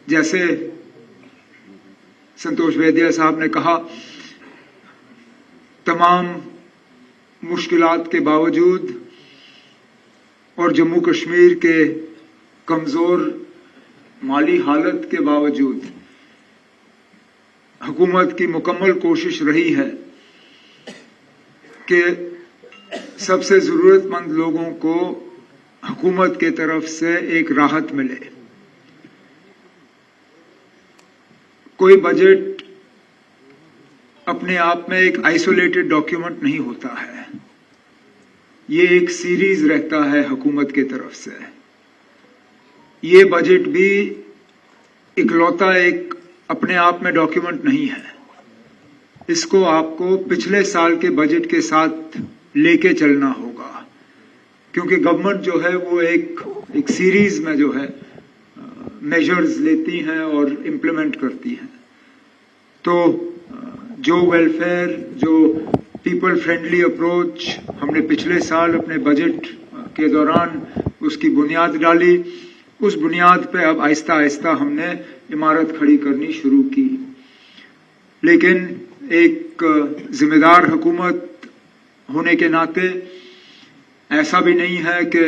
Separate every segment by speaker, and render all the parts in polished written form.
Speaker 1: जैसे संतोष वैद्य साहब ने कहा, तमाम मुश्किलात के बावजूद और जम्मू कश्मीर के कमजोर माली हालत के बावजूद हुकूमत की मुकम्मल कोशिश रही है कि सबसे जरूरतमंद लोगों को हुकूमत के तरफ से एक राहत मिले। कोई बजट अपने आप में एक आइसोलेटेड डॉक्यूमेंट नहीं होता है, ये एक सीरीज रहता है हुकूमत के तरफ से। ये बजट भी इकलौता एक अपने आप में डॉक्यूमेंट नहीं है, इसको आपको पिछले साल के बजट के साथ लेके चलना होगा, क्योंकि गवर्नमेंट जो है वो एक सीरीज में जो है मेजर्स लेती हैं और इम्प्लीमेंट करती हैं। तो जो वेलफेयर, जो पीपल फ्रेंडली अप्रोच हमने पिछले साल अपने बजट के दौरान उसकी बुनियाद डाली, उस बुनियाद पे अब आहिस्ता आहिस्ता हमने इमारत खड़ी करनी शुरू की। लेकिन एक जिम्मेदार हुकूमत होने के नाते ऐसा भी नहीं है कि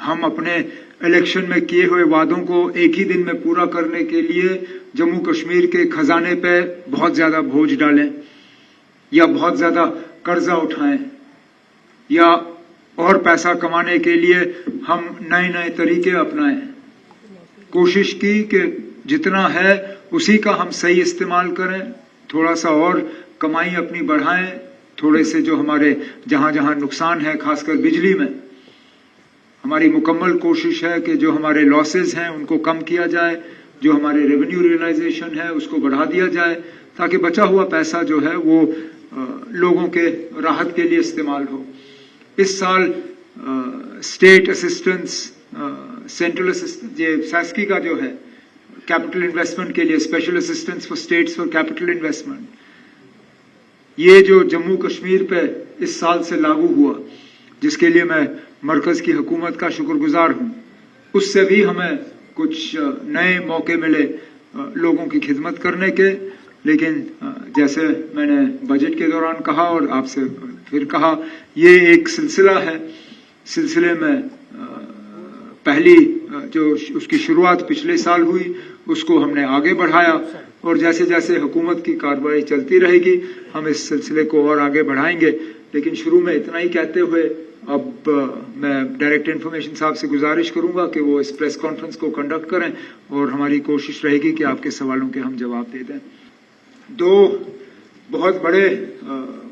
Speaker 1: हम अपने इलेक्शन में किए हुए वादों को एक ही दिन में पूरा करने के लिए जम्मू कश्मीर के खजाने पे बहुत ज्यादा बोझ डालें या बहुत ज्यादा कर्जा उठाएं या और पैसा कमाने के लिए हम नए नए तरीके अपनाएं। कोशिश की कि जितना है उसी का हम सही इस्तेमाल करें, थोड़ा सा और कमाई अपनी बढ़ाएं, थोड़े से जो हमारे जहां जहां नुकसान है खासकर बिजली में, हमारी मुकम्मल कोशिश है कि जो हमारे लॉसेस हैं उनको कम किया जाए, जो हमारे रेवेन्यू रियलाइजेशन है उसको बढ़ा दिया जाए, ताकि बचा हुआ पैसा जो है वो लोगों के राहत के लिए इस्तेमाल हो। इस साल स्टेट असिस्टेंस, सेंट्रल असिस्टेंस, ये सैस्की का जो है कैपिटल इन्वेस्टमेंट के लिए special assistance for states for capital investment, ये जो जम्मू कश्मीर पे इस साल से लागू हुआ, जिसके लिए मैं मरकज की हुकूमत का शुक्रगुजार हूं, उससे भी हमें कुछ नए मौके मिले लोगों की खिदमत करने के। लेकिन जैसे मैंने बजट के दौरान कहा और आपसे फिर कहा, ये एक सिलसिला है। सिलसिले में पहली जो उसकी शुरुआत पिछले साल हुई उसको हमने आगे बढ़ाया और जैसे जैसे हुकूमत की कार्रवाई चलती रहेगी हम इस सिलसिले को और आगे बढ़ाएंगे। लेकिन शुरू में इतना ही कहते हुए अब मैं डायरेक्टर इन्फॉर्मेशन साहब से गुजारिश करूंगा कि वो इस प्रेस कॉन्फ्रेंस को कंडक्ट करें और हमारी कोशिश रहेगी कि आपके सवालों के हम जवाब दे दें। दो बहुत बड़े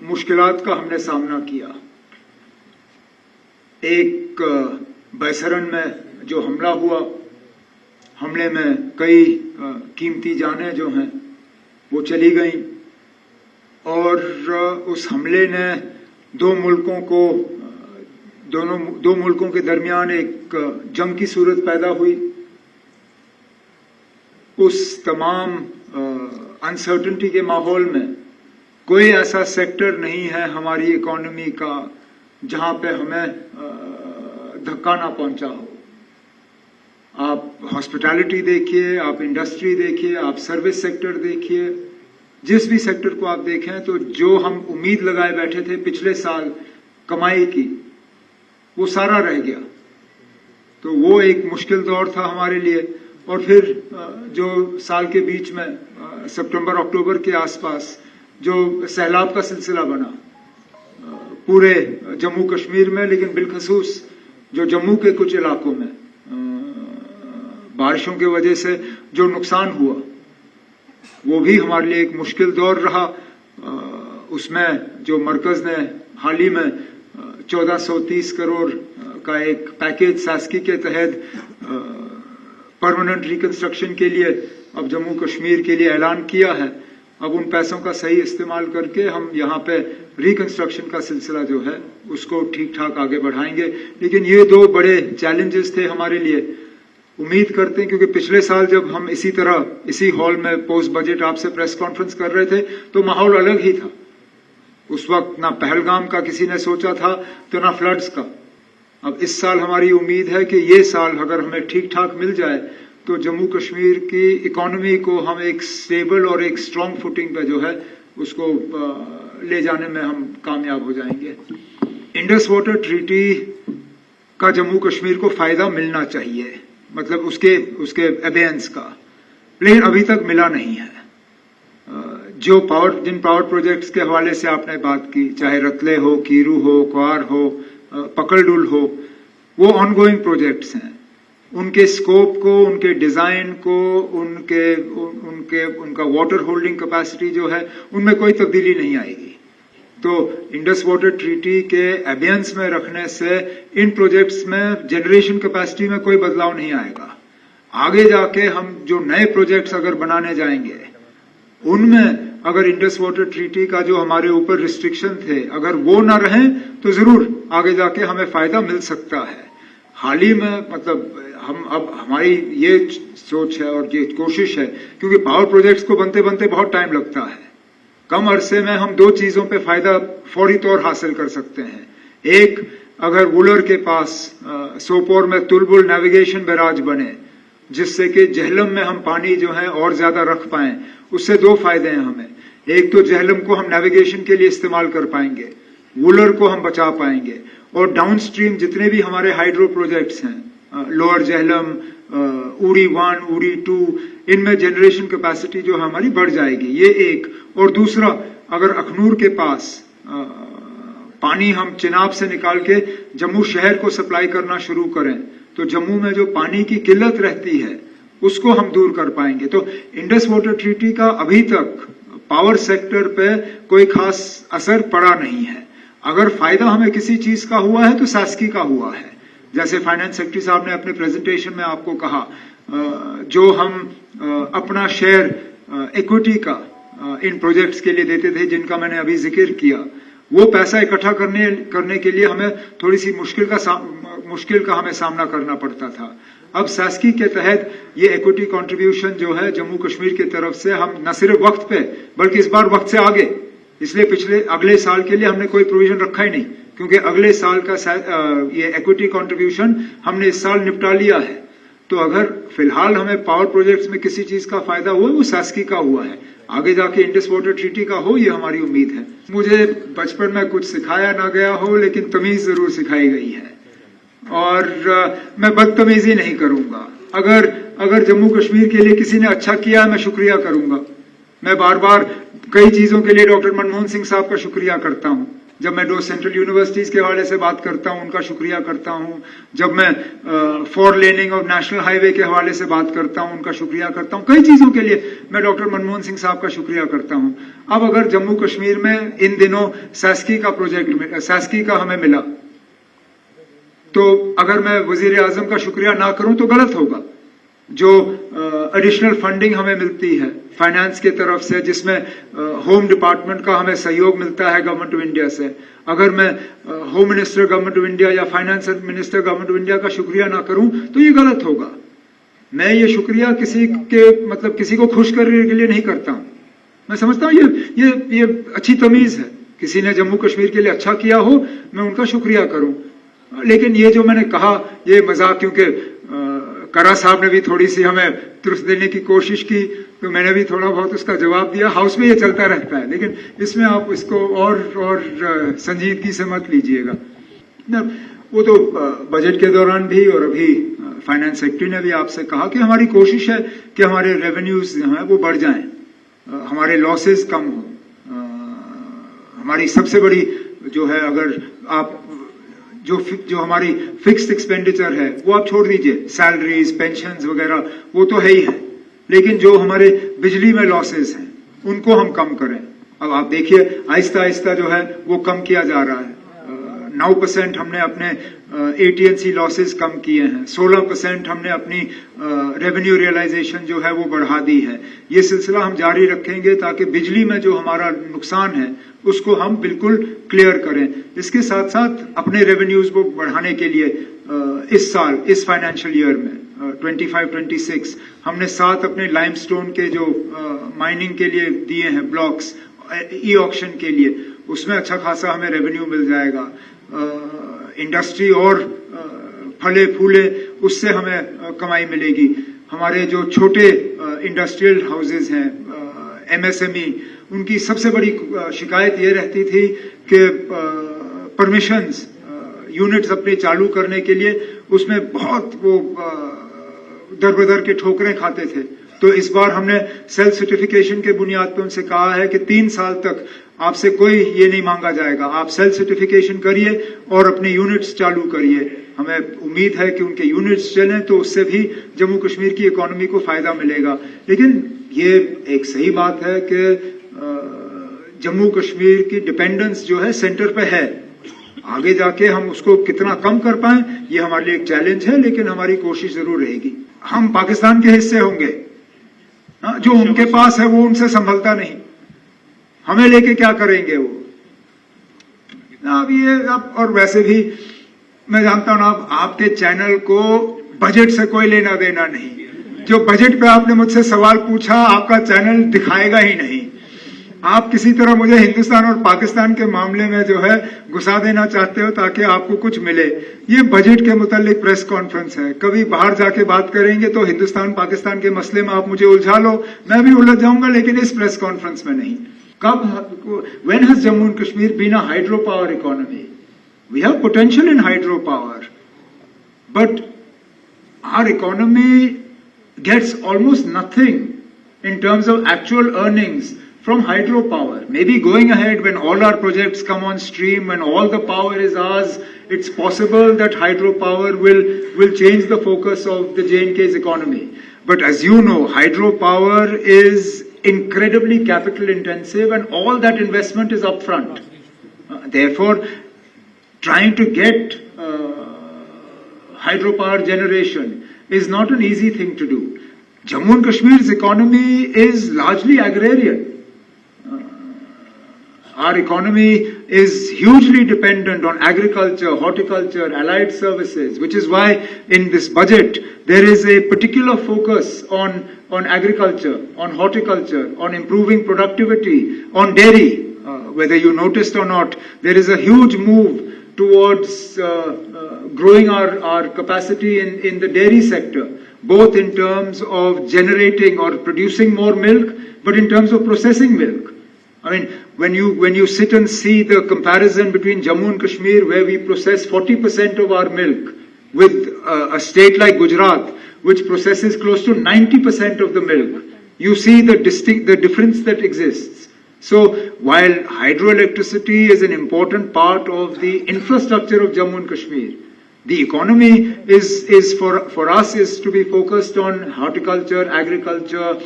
Speaker 1: मुश्किलात का हमने सामना किया। एक बैसरन में जो हमला हुआ, हमले में कई कीमती जानें जो हैं वो चली गईं और उस हमले ने दो मुल्कों के दरमियान एक जंग की सूरत पैदा हुई। उस तमाम अनसर्टेनिटी के माहौल में कोई ऐसा सेक्टर नहीं है हमारी इकोनॉमी का जहां पे हमें धक्का ना पहुंचा हो। आप हॉस्पिटैलिटी देखिए, आप इंडस्ट्री देखिए, आप सर्विस सेक्टर देखिए, जिस भी सेक्टर को आप देखें तो जो हम उम्मीद लगाए बैठे थे पिछले साल कमाई की, वो सारा रह गया। तो वो एक मुश्किल दौर था हमारे लिए। और फिर जो साल के बीच में सितंबर अक्टूबर के आसपास जो सैलाब का सिलसिला बना पूरे जम्मू कश्मीर में, लेकिन बिलखसूस जो जम्मू के कुछ इलाकों में बारिशों की वजह से जो नुकसान हुआ, वो भी हमारे लिए एक मुश्किल दौर रहा। उसमें जो मरकज ने हाल ही में 1430 करोड़ का एक पैकेज सास्की के तहत परमानेंट रिकंस्ट्रक्शन के लिए अब जम्मू कश्मीर के लिए ऐलान किया है, अब उन पैसों का सही इस्तेमाल करके हम यहाँ पे रिकंस्ट्रक्शन का सिलसिला जो है उसको ठीक ठाक आगे बढ़ाएंगे। लेकिन ये दो बड़े चैलेंजेस थे हमारे लिए। उम्मीद करते हैं, क्योंकि पिछले साल जब हम इसी तरह इसी हॉल में पोस्ट बजट आपसे प्रेस कॉन्फ्रेंस कर रहे थे तो माहौल अलग ही था। उस वक्त ना पहलगाम का किसी ने सोचा था तो ना फ्लड्स का। अब इस साल हमारी उम्मीद है कि ये साल अगर हमें ठीक ठाक मिल जाए तो जम्मू कश्मीर की इकोनॉमी को हम एक स्टेबल और एक स्ट्रांग फुटिंग पे जो है उसको ले जाने में हम कामयाब हो जाएंगे। इंडस वाटर ट्रीटी का जम्मू कश्मीर को फायदा मिलना चाहिए, मतलब उसके अबेयंस का, लेकिन अभी तक मिला नहीं है। जिन पावर प्रोजेक्ट्स के हवाले से आपने बात की, चाहे रतले हो, कीरू हो, क्वार हो, पकलडुल हो, वो ऑनगोइंग प्रोजेक्ट्स हैं। उनके स्कोप को, उनके डिजाइन को, उनका वाटर होल्डिंग कैपेसिटी जो है उनमें कोई तब्दीली नहीं आएगी। तो इंडस वाटर ट्रीटी के एबियंस में रखने से इन प्रोजेक्ट्स में जनरेशन कैपेसिटी में कोई बदलाव नहीं आएगा। आगे जाके हम जो नए प्रोजेक्ट्स अगर बनाने जाएंगे उनमें अगर इंडस वाटर ट्रीटी का जो हमारे ऊपर रिस्ट्रिक्शन थे अगर वो ना रहें तो जरूर आगे जाके हमें फायदा मिल सकता है। हाल ही में मतलब हमारी ये सोच है और ये कोशिश है, क्योंकि पावर प्रोजेक्ट्स को बनते बनते बहुत टाइम लगता है। कम अरसे में हम दो चीजों पे फायदा फौरी तौर हासिल कर सकते हैं। एक, अगर वुलर के पास सोपोर में तुलबुल नेविगेशन बैराज बने जिससे कि जहलम में हम पानी जो है और ज्यादा रख पाएं, उससे दो फायदे हैं हमें। एक तो जहलम को हम नेविगेशन के लिए इस्तेमाल कर पाएंगे, वुलर को हम बचा पाएंगे, और डाउनस्ट्रीम जितने भी हमारे हाइड्रो प्रोजेक्ट्स हैं, लोअर जहलम, उड़ी 1, उड़ी 2, इनमें जनरेशन कैपेसिटी जो हमारी बढ़ जाएगी। ये एक। और दूसरा, अगर अखनूर के पास पानी हम चिनाब से निकाल के जम्मू शहर को सप्लाई करना शुरू करें तो जम्मू में जो पानी की किल्लत रहती है उसको हम दूर कर पाएंगे। तो इंडस वाटर ट्रीटी का अभी तक पावर सेक्टर पे कोई खास असर पड़ा नहीं है। अगर फायदा हमें किसी चीज का हुआ है तो सास्की का हुआ है। जैसे फाइनेंस सेक्रेटरी साहब ने अपने प्रेजेंटेशन में आपको कहा, जो हम अपना शेयर इक्विटी का इन प्रोजेक्ट्स के लिए देते थे जिनका मैंने अभी जिक्र किया, वो पैसा इकट्ठा करने के लिए हमें थोड़ी सी मुश्किल का हमें सामना करना पड़ता था। अब सास्की के तहत ये इक्विटी कंट्रीब्यूशन जो है जम्मू कश्मीर की तरफ से हम न सिर्फ वक्त पे बल्कि इस बार वक्त से आगे, इसलिए अगले साल के लिए हमने कोई प्रोविजन रखा ही नहीं, क्योंकि अगले साल का ये इक्विटी कंट्रीब्यूशन हमने इस साल निपटा लिया है। तो अगर फिलहाल हमें पावर प्रोजेक्ट्स में किसी चीज का फायदा हुआ वो सास्की का हुआ है। आगे जाके इंडस वाटर ट्रीटी का हो, ये हमारी उम्मीद है। मुझे बचपन में कुछ सिखाया ना गया हो लेकिन तमीज जरूर सिखाई गई है, और मैं बदतमीजी नहीं करूंगा। अगर जम्मू कश्मीर के लिए किसी ने अच्छा किया मैं शुक्रिया करूंगा। मैं बार बार कई चीजों के लिए डॉक्टर मनमोहन सिंह साहब का शुक्रिया करता हूं। जब मैं 2 सेंट्रल यूनिवर्सिटीज के हवाले से बात करता हूं उनका शुक्रिया करता हूं। जब मैं 4 लेनिंग ऑफ नेशनल हाईवे के हवाले से बात करता हूं उनका शुक्रिया करता हूं। कई चीजों के लिए मैं डॉक्टर मनमोहन सिंह साहब का शुक्रिया करता हूं। अब अगर जम्मू कश्मीर में इन दिनों सास्की का हमें मिला, तो अगर मैं वजीर आजम का शुक्रिया ना करूं तो गलत होगा। जो एडिशनल फंडिंग हमें मिलती है फाइनेंस की तरफ से, जिसमें होम डिपार्टमेंट का हमें सहयोग मिलता है गवर्नमेंट ऑफ इंडिया से, अगर मैं home minister government of India या finance minister government of India का शुक्रिया ना करूं तो ये गलत होगा। मैं ये शुक्रिया किसी को खुश करने के लिए नहीं करता हूं। मैं समझता हूं ये अच्छी तमीज है। किसी ने जम्मू कश्मीर के लिए अच्छा किया हो मैं उनका शुक्रिया करूं, लेकिन ये जो मैंने कहा ये मजाक, क्योंकि करा साहब ने भी थोड़ी सी हमें तुरस देने की कोशिश की तो मैंने भी थोड़ा बहुत उसका जवाब दिया। हाउस में ये चलता रहता है, लेकिन इसमें आप इसको और संजीदगी से मत लीजिएगा। वो तो बजट के दौरान भी और अभी फाइनेंस सेक्रेटरी ने भी आपसे कहा कि हमारी कोशिश है कि हमारे रेवेन्यूज जो हैं वो बढ़ जाएं, हमारे लॉसेस कम हो। हमारी सबसे बड़ी जो है, अगर आप जो हमारी फिक्स्ड एक्सपेंडिचर है वो आप छोड़ दीजिए, सैलरीज, पेंशन्स वगैरह वो तो है ही है, लेकिन जो हमारे बिजली में लॉसेस हैं उनको हम कम करें। अब आप देखिए आहिस्ता आहिस्ता जो है वो कम किया जा रहा है। 9% हमने अपने AT&C लॉसेस कम किए हैं, 16% हमने अपनी रेवेन्यू रियलाइजेशन जो है वो बढ़ा दी है। ये सिलसिला हम जारी रखेंगे ताकि बिजली में जो हमारा नुकसान है उसको हम बिल्कुल क्लियर करें। इसके साथ साथ अपने रेवेन्यूज को बढ़ाने के लिए इस साल, इस फाइनेंशियल ईयर में 25-26 हमने 7 अपने लाइमस्टोन के जो माइनिंग के लिए दिए हैं ब्लॉक्स ई ऑक्शन के लिए, उसमें अच्छा खासा हमें रेवेन्यू मिल जाएगा। इंडस्ट्री और फले फूले उससे हमें कमाई मिलेगी। हमारे जो छोटे इंडस्ट्रियल हाउसेज हैं, MSME, उनकी सबसे बड़ी शिकायत ये रहती थी कि परमिशंस यूनिट्स अपने चालू करने के लिए उसमें बहुत वो दर-बदर के ठोकरें खाते थे। तो इस बार हमने सेल्फ सर्टिफिकेशन के बुनियाद पर उनसे कहा है कि 3 साल तक आपसे कोई ये नहीं मांगा जाएगा, आप सेल्फ सर्टिफिकेशन करिए और अपने यूनिट्स चालू करिए। हमें उम्मीद है कि उनके यूनिट्स चलें तो उससे भी जम्मू कश्मीर की इकोनॉमी को फायदा मिलेगा। लेकिन ये एक सही बात है कि जम्मू कश्मीर की डिपेंडेंस जो है सेंटर पे है, आगे जाके हम उसको कितना कम कर पाएं ये हमारे लिए एक चैलेंज है, लेकिन हमारी कोशिश जरूर रहेगी। हम पाकिस्तान के हिस्से होंगे, जो उनके पास है वो उनसे संभलता नहीं, हमें लेके क्या करेंगे वो। अब और वैसे भी मैं जानता हूं अब आपके चैनल को बजट से कोई लेना देना नहीं, जो बजट पे आपने मुझसे सवाल पूछा आपका चैनल दिखाएगा ही नहीं। आप किसी तरह मुझे हिंदुस्तान और पाकिस्तान के मामले में जो है घुसा देना चाहते हो ताकि आपको कुछ मिले। ये बजट के मुतालिक प्रेस कॉन्फ्रेंस है, कभी बाहर जाके बात करेंगे तो हिंदुस्तान पाकिस्तान के मसले में आप मुझे उलझा लो, मैं भी उलझ जाऊंगा, लेकिन इस प्रेस कॉन्फ्रेंस में नहीं। when has Jammu and Kashmir been a hydropower economy? We have potential in hydropower, but our economy gets almost nothing in terms of actual earnings from hydropower. Maybe going ahead, when all our projects come on stream, when all the power is ours, it's possible that hydropower will change the focus of the J&K's economy. But as you know, hydropower is incredibly capital intensive and all that investment is upfront. Therefore, trying to get hydropower generation is not an easy thing to do. Jammu and Kashmir's economy is largely agrarian. Our economy is hugely dependent on agriculture, horticulture, allied services, which is why in this budget there is a particular focus on agriculture, on horticulture, on improving productivity, on dairy. Whether you noticed or not, there is a huge move towards growing our capacity in the dairy sector, both in terms of generating or producing more milk, but in terms of processing milk. I mean, when you sit and see the comparison between Jammu and Kashmir, where we process 40% of our milk, with a state like Gujarat, which processes close to 90% of the milk, you see the difference that exists. So, while hydroelectricity is an important part of the infrastructure of Jammu and Kashmir, the economy is for us is to be focused on horticulture, agriculture,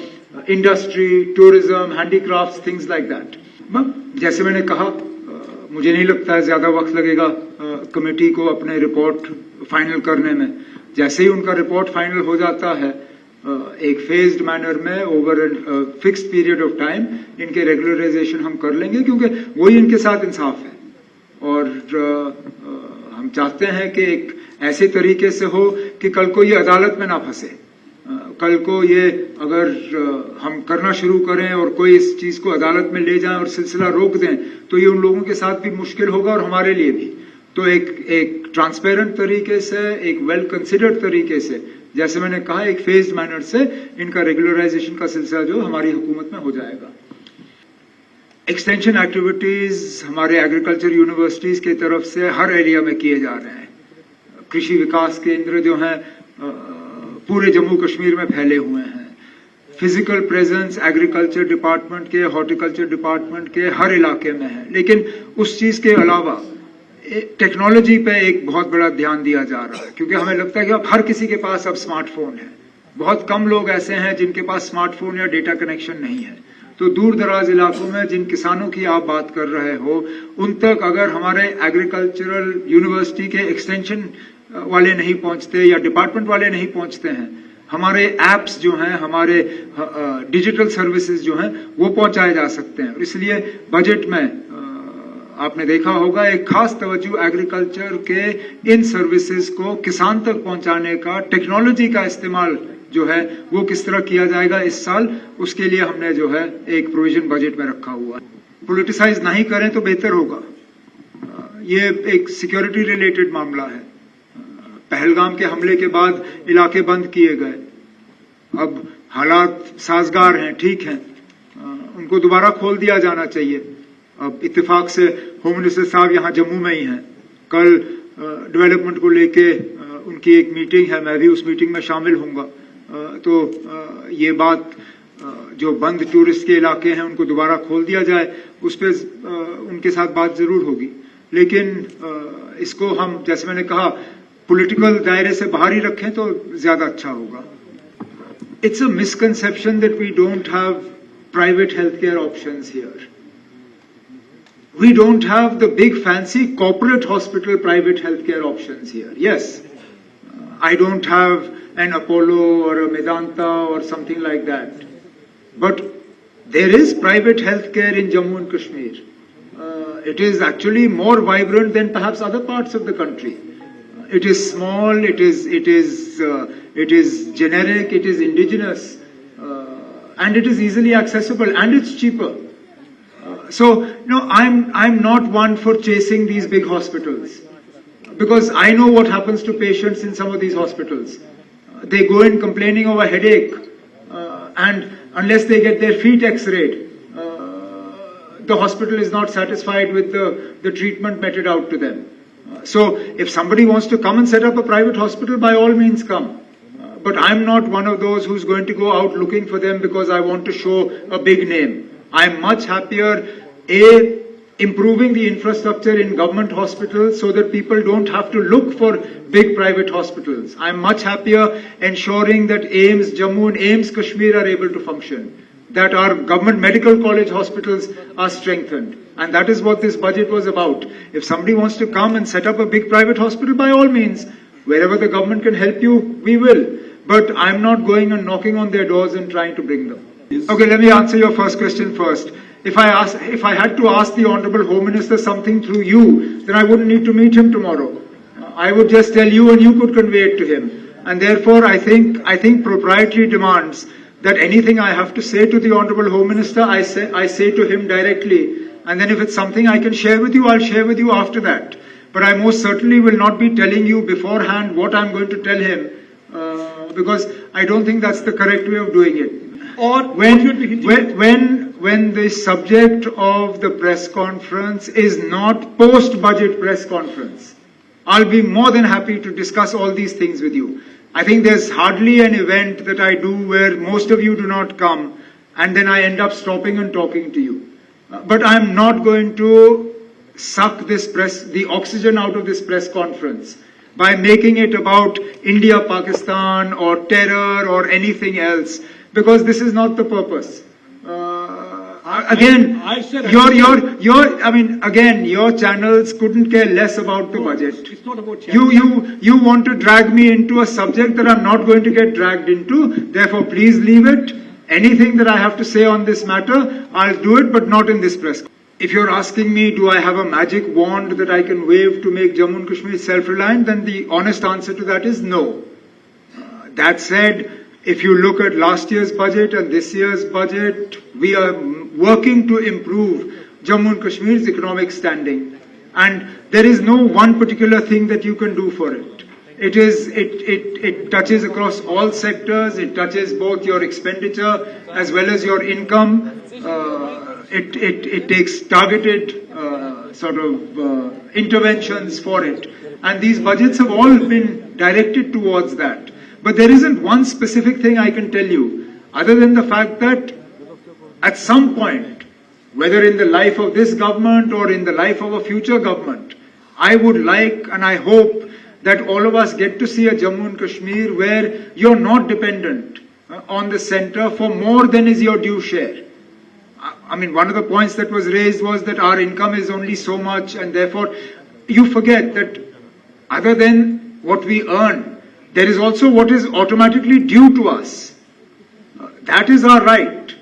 Speaker 1: industry, tourism, handicrafts, things like that. जैसे मैंने कहा, मुझे नहीं लगता है ज्यादा वक्त लगेगा कमेटी को अपने रिपोर्ट फाइनल करने में। जैसे ही उनका रिपोर्ट फाइनल हो जाता है, एक फेज्ड मैनर में over fixed period of time इनके रेगुलराइजेशन हम कर लेंगे, क्योंकि वही इनके साथ इंसाफ है। और हम चाहते हैं कि एक ऐसे तरीके से हो कि कल को ये अदालत में ना फंसे। कल को ये अगर हम करना शुरू करें और कोई इस चीज को अदालत में ले जाएं और सिलसिला रोक दें, तो ये उन लोगों के साथ भी मुश्किल होगा और हमारे लिए भी। तो एक ट्रांसपेरेंट तरीके से, एक वेल कंसिडर्ड तरीके से, जैसे मैंने कहा, एक फेज्ड मैनर से इनका रेगुलराइजेशन का सिलसिला जो हमारी हुकूमत में हो जाएगा। एक्सटेंशन एक्टिविटीज हमारे एग्रीकल्चर यूनिवर्सिटीज की तरफ से हर एरिया में किए जा रहे हैं। कृषि विकास केंद्र जो हैं पूरे जम्मू कश्मीर में फैले हुए हैं। फिजिकल प्रेजेंस एग्रीकल्चर डिपार्टमेंट के, हॉर्टिकल्चर डिपार्टमेंट के हर इलाके में है। लेकिन उस चीज के अलावा टेक्नोलॉजी पे एक बहुत बड़ा ध्यान दिया जा रहा है, क्योंकि हमें लगता है कि अब हर किसी के पास अब स्मार्टफोन है। बहुत कम लोग ऐसे हैं जिनके पास स्मार्टफोन या डेटा कनेक्शन नहीं है। तो दूर दराज इलाकों में जिन किसानों की आप बात कर रहे हो, उन तक अगर हमारे एग्रीकल्चरल यूनिवर्सिटी के एक्सटेंशन वाले नहीं पहुंचते या डिपार्टमेंट वाले नहीं पहुंचते हैं, हमारे एप्स जो हैं, हमारे डिजिटल सर्विसेज जो हैं, वो पहुंचाए जा सकते हैं। इसलिए बजट में आपने देखा होगा एक खास तवज्जो एग्रीकल्चर के इन सर्विसेज को किसान तक पहुंचाने का, टेक्नोलॉजी का इस्तेमाल जो है वो किस तरह किया जाएगा इस साल, उसके लिए हमने जो है एक प्रोविजन बजट में रखा हुआ है। पॉलिटिसाइज नहीं करें तो बेहतर होगा। ये एक सिक्योरिटी रिलेटेड मामला है। पहलगाम के हमले के बाद इलाके बंद किए गए, अब हालात साजगार हैं, ठीक हैं, उनको दोबारा खोल दिया जाना चाहिए। अब इत्तेफाक से होम मिनिस्टर साहब यहाँ जम्मू में ही हैं, कल डेवलपमेंट को लेके उनकी एक मीटिंग है, मैं भी उस मीटिंग में शामिल होऊंगा। तो ये बात जो बंद टूरिस्ट के इलाके हैं उनको दोबारा खोल दिया जाए, उस पर उनके साथ बात जरूर होगी। लेकिन इसको हम, जैसे मैंने कहा, पॉलिटिकल दायरे से बाहर ही रखें तो ज्यादा अच्छा होगा। It's a misconception that we don't have private health care options here. We don't have the big fancy corporate hospital private healthcare options here. Yes, I don't have an Apollo or a Medanta or something like that. But there is private healthcare in Jammu and Kashmir. It is actually more vibrant than perhaps other parts of the country. It is small, it is generic, it is indigenous, and it is easily accessible, and it's cheaper. So, I'm not one for chasing these big hospitals, because I know what happens to patients in some of these hospitals. They go in complaining of a headache, and unless they get their feet x-rayed, the hospital is not satisfied with the treatment meted out to them. So, if somebody wants to come and set up a private hospital, by all means come. But I'm not one of those who's going to go out looking for them because I want to show a big name. I'm much happier, improving the infrastructure in government hospitals so that people don't have to look for big private hospitals. I'm much happier ensuring that AIIMS Jammu and AIIMS Kashmir are able to function, that our government medical college hospitals are strengthened. And that is what this budget was about. If somebody wants to come and set up a big private hospital, by all means, wherever the government can help you, we will. But I'm not going and knocking on their doors and trying to bring them. Okay, let me answer your first question first. If I had to ask the Honourable Home Minister something through you, then I wouldn't need to meet him tomorrow. I would just tell you and you could convey it to him. And therefore, I think propriety demands that anything I have to say to the Honourable Home Minister, I say to him directly. And then if it's something I can share with you, I'll share with you after that. But I most certainly will not be telling you beforehand what I'm going to tell him, because I don't think that's the correct way of doing it. Or when the subject of the press conference is not post-budget press conference, I'll be more than happy to discuss all these things with you. I think there's hardly an event that I do where most of you do not come and then I end up stopping and talking to you. But I'm not going to suck the oxygen out of this press conference by making it about India, Pakistan or terror or anything else, because this is not the purpose. Your channels couldn't care less about the budget.
Speaker 2: It's not about channels.
Speaker 1: You want to drag me into a subject that I'm not going to get dragged into. Therefore, please leave it. Anything that I have to say on this matter, I'll do it, but not in this press. If you're asking me, do I have a magic wand that I can wave to make Jammu and Kashmir self-reliant, then the honest answer to that is no. That said, if you look at last year's budget and this year's budget, we are working to improve Jammu and Kashmir's economic standing. And there is no one particular thing that you can do for it. It touches across all sectors. It touches both your expenditure as well as your income. It takes targeted interventions for it. And these budgets have all been directed towards that. But there isn't one specific thing I can tell you, other than the fact that at some point, whether in the life of this government or in the life of a future government, I would like and I hope that all of us get to see a Jammu and Kashmir where you're not dependent on the centre for more than is your due share. I mean, one of the points that was raised was that our income is only so much, and therefore you forget that other than what we earn, there is also what is automatically due to us. That is our right.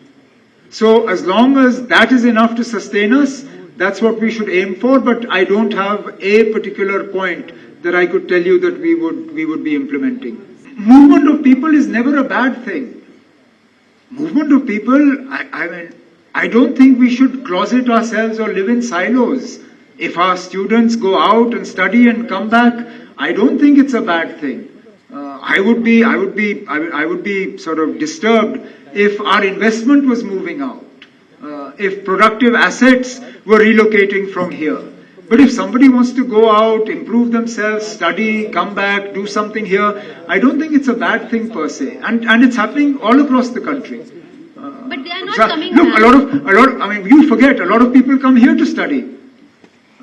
Speaker 1: So as long as that is enough to sustain us, that's what we should aim for. But I don't have a particular point that I could tell you that we would be implementing. Movement of people is never a bad thing. Movement of people, I don't think we should closet ourselves or live in silos. If our students go out and study and come back, I don't think it's a bad thing. I would be sort of disturbed if our investment was moving out, if productive assets were relocating from here. But if somebody wants to go out, improve themselves, study, come back, do something here, I don't think it's a bad thing per se. And it's happening all across the country.
Speaker 2: But they are not coming
Speaker 1: look,
Speaker 2: back.
Speaker 1: a lot. I mean, you forget, a lot of people come here to study.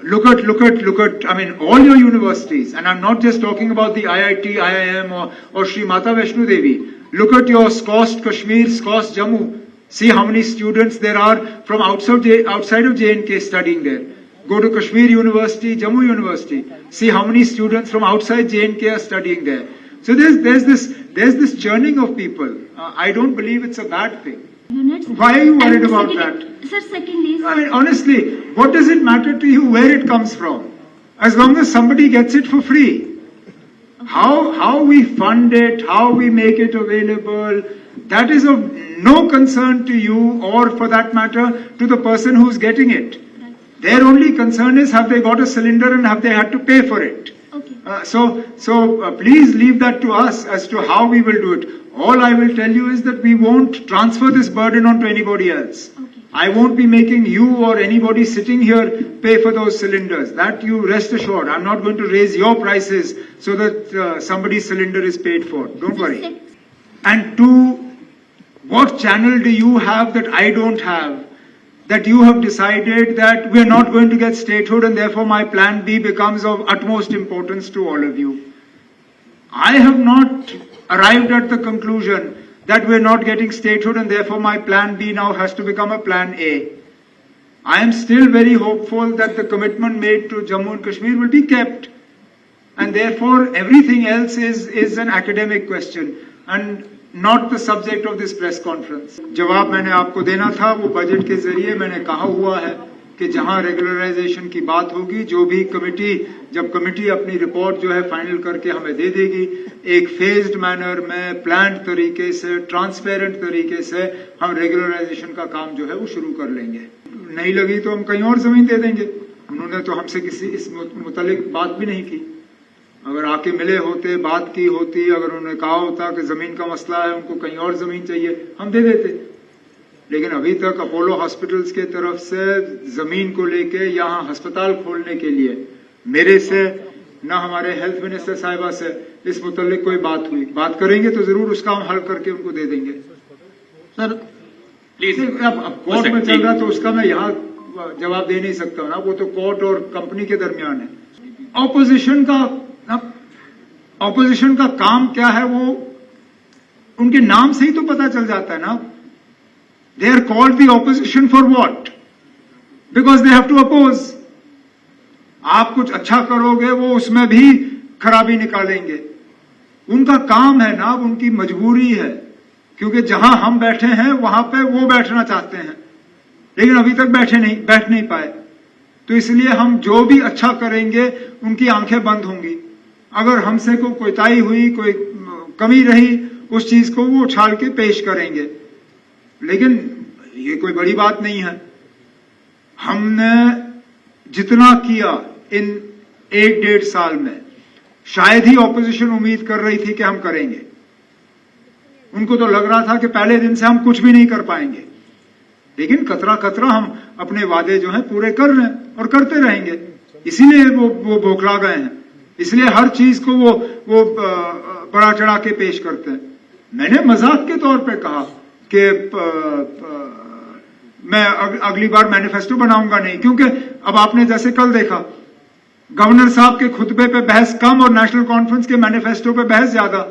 Speaker 1: Look at, I mean, all your universities, and I'm not just talking about the IIT, IIM or Sri Mata Vaishno Devi. Look at your SCOST Kashmir, SCOST Jammu. See how many students there are from outside of J&K studying there. Go to Kashmir University, Jammu University. See how many students from outside J&K are studying there. So there's this churning of people. I don't believe it's a bad thing.
Speaker 2: Units.
Speaker 1: Why are you worried about
Speaker 2: Secondly,
Speaker 1: that?
Speaker 2: Sir, secondly,
Speaker 1: I mean, honestly, what does it matter to you where it comes from? As long as somebody gets it for free. How we fund it, how we make it available, that is of no concern to you or, for that matter, to the person who's getting it. Their only concern is, have they got a cylinder and have they had to pay for it?
Speaker 2: okay.
Speaker 1: So please leave that to us as to how we will do it. All I will tell you is that we won't transfer this burden onto anybody else.
Speaker 2: Okay.
Speaker 1: I won't be making you or anybody sitting here pay for those cylinders. That you rest assured. I'm not going to raise your prices so that somebody's cylinder is paid for. Don't worry. And two, what channel do you have that I don't have? That you have decided that we're not going to get statehood and therefore my plan B becomes of utmost importance to all of you. I have not arrived at the conclusion that we're not getting statehood and therefore my plan B now has to become a plan A. I am still very hopeful that the commitment made to Jammu and Kashmir will be kept. And therefore everything else is an academic question and not the subject of this press conference. जवाब मैंने आपको देना था, वो budget के जरिए मैंने कहा हुआ है कि जहां रेगुलराइजेशन की बात होगी, जो भी जब कमेटी अपनी रिपोर्ट जो है फाइनल करके हमें दे देगी, एक फेज्ड मैनर में, प्लान्ड तरीके से, ट्रांसपेरेंट तरीके से हम रेगुलराइजेशन का काम जो है वो शुरू कर लेंगे. नहीं लगी तो हम कहीं और जमीन दे देंगे. उन्होंने तो हमसे किसी इस मुतालिक बात भी नहीं की. अगर आके मिले होते, बात की होती, अगर उन्होंने कहा होता कि जमीन का मसला है, उनको कहीं और जमीन चाहिए, हम दे देते. लेकिन अभी तक अपोलो हॉस्पिटल्स के तरफ से जमीन को लेके यहाँ अस्पताल खोलने के लिए मेरे से न हमारे हेल्थ मिनिस्टर साहिबा से इस मुतालिक कोई बात हुई. बात करेंगे तो जरूर उसका हम हल करके उनको दे देंगे.
Speaker 3: Sir please.
Speaker 1: अब कोर्ट में चल रहा तो उसका मैं यहाँ जवाब दे नहीं सकता ना. वो तो कोर्ट और कंपनी के दरमियान है. ऑपोजिशन का काम क्या है वो उनके नाम से ही तो पता चल जाता है ना. They are called the opposition for what? Because they have to oppose. आप कुछ अच्छा करोगे वो उसमें भी खराबी निकालेंगे. उनका काम है ना, उनकी मजबूरी है, क्योंकि जहां हम बैठे हैं वहां पे वो बैठना चाहते हैं लेकिन अभी तक बैठ नहीं पाए. तो इसलिए हम जो भी अच्छा करेंगे उनकी आंखें बंद होंगी. अगर हमसे कोई कोताही हुई, कोई कमी रही, उस चीज को वो उछाल के पेश करेंगे. लेकिन ये कोई बड़ी बात नहीं है. हमने जितना किया इन 1-1.5 साल में, शायद ही ऑपोजिशन उम्मीद कर रही थी कि हम करेंगे. उनको तो लग रहा था कि पहले दिन से हम कुछ भी नहीं कर पाएंगे. लेकिन कतरा कतरा हम अपने वादे जो हैं पूरे कर रहे हैं और करते रहेंगे. इसीलिए वो बौखला गए हैं. इसलिए हर चीज को वो बड़ा चढ़ा के पेश करते हैं. मैंने मजाक के तौर पे कहा कि मैं अगली बार मैनिफेस्टो बनाऊंगा नहीं, क्योंकि अब आपने जैसे कल देखा, गवर्नर साहब के खुतबे पे बहस कम और नेशनल कॉन्फ्रेंस के मैनिफेस्टो पे बहस ज्यादा.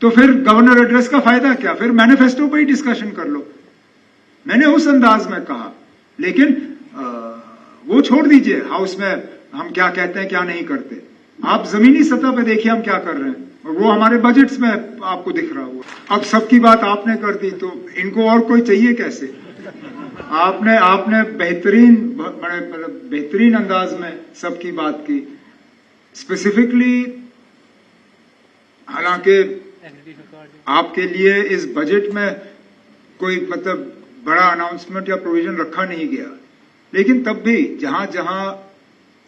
Speaker 1: तो फिर गवर्नर एड्रेस का फायदा क्या? फिर मैनिफेस्टो पे ही डिस्कशन कर लो. मैंने उस अंदाज में कहा. लेकिन वो छोड़ दीजिए हाउस में हम क्या कहते हैं क्या नहीं करते. आप जमीनी सतह पे देखिए हम क्या कर रहे हैं, और वो हमारे बजट्स में आपको दिख रहा हुआ. अब सबकी बात आपने कर दी तो इनको और कोई चाहिए कैसे? आपने बेहतरीन अंदाज में सबकी बात की. स्पेसिफिकली हालांकि आपके लिए इस बजट में कोई मतलब बड़ा अनाउंसमेंट या प्रोविजन रखा नहीं गया, लेकिन तब भी जहां जहां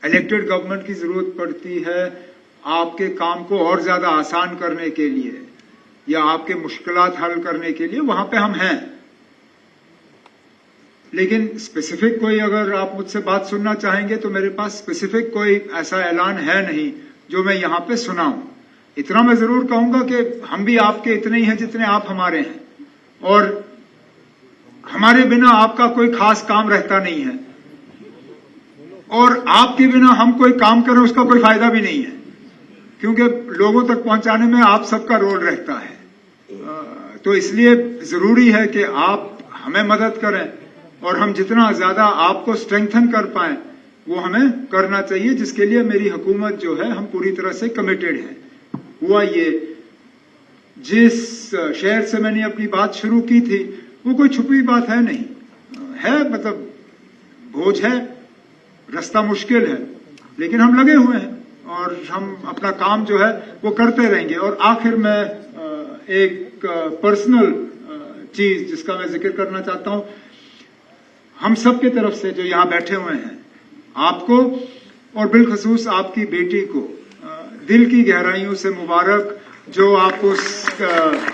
Speaker 1: इलेक्टेड गवर्नमेंट की जरूरत पड़ती है आपके काम को और ज्यादा आसान करने के लिए या आपके मुश्किलात हल करने के लिए, वहां पे हम हैं। लेकिन स्पेसिफिक कोई अगर आप मुझसे बात सुनना चाहेंगे तो मेरे पास स्पेसिफिक कोई ऐसा ऐलान है नहीं जो मैं यहां पे सुनाऊं। इतना मैं जरूर कहूंगा कि हम भी आपके इतने ही हैं जितने आप हमारे हैं, और हमारे बिना आपका कोई खास काम रहता नहीं है, और आपके बिना हम कोई काम करें उसका कोई फायदा भी नहीं है, क्योंकि लोगों तक पहुंचाने में आप सबका रोल रहता है। तो इसलिए जरूरी है कि आप हमें मदद करें, और हम जितना ज्यादा आपको स्ट्रेंथन कर पाएं वो हमें करना चाहिए, जिसके लिए मेरी हुकूमत जो है हम पूरी तरह से कमिटेड है। हुआ ये, जिस शहर से मैंने अपनी बात शुरू की थी वो कोई छुपी बात है नहीं है, मतलब बोझ है, रास्ता मुश्किल है, लेकिन हम लगे हुए हैं और हम अपना काम जो है वो करते रहेंगे। और आखिर में एक पर्सनल चीज जिसका मैं जिक्र करना चाहता हूं, हम सब की तरफ से जो यहां बैठे हुए हैं, आपको और बिलखसूस आपकी बेटी को दिल की गहराइयों से मुबारक, जो आप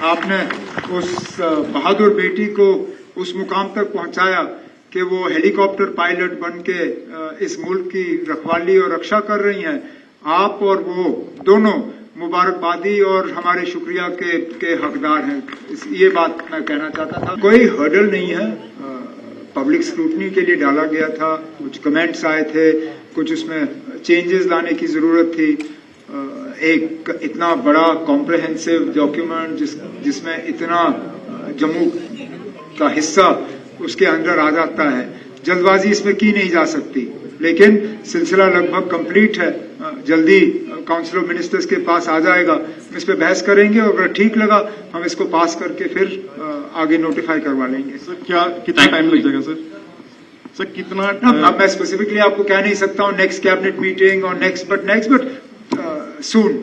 Speaker 1: आपने उस बहादुर बेटी को उस मुकाम तक पहुंचाया कि वो हेलीकॉप्टर पायलट बन के इस मुल्क की रखवाली और रक्षा कर रही हैं। आप और वो दोनों मुबारकबादी और हमारे शुक्रिया के हकदार हैं। ये बात मैं कहना चाहता था। कोई हर्डल नहीं है, पब्लिक स्क्रूटनी के लिए डाला गया था, कुछ कमेंट्स आए थे, कुछ उसमें चेंजेस लाने की जरूरत थी। एक इतना बड़ा कॉम्प्रहेंसिव डॉक्यूमेंट जिसमें इतना जम्मू का हिस्सा उसके अंदर आ जाता है, जल्दबाजी इसमें की नहीं जा सकती, लेकिन सिलसिला लगभग कंप्लीट है। जल्दी काउंसिल ऑफ मिनिस्टर्स के पास आ जाएगा, हम इस पे बहस करेंगे और अगर ठीक लगा हम इसको पास करके फिर आगे नोटिफाई करवा लेंगे।
Speaker 4: सर क्या कितना टाइम लग जाएगा सर? सर कितना?
Speaker 1: अब मैं स्पेसिफिकली आपको कह नहीं सकता हूँ नेक्स्ट कैबिनेट मीटिंग और नेक्स्ट बट सून।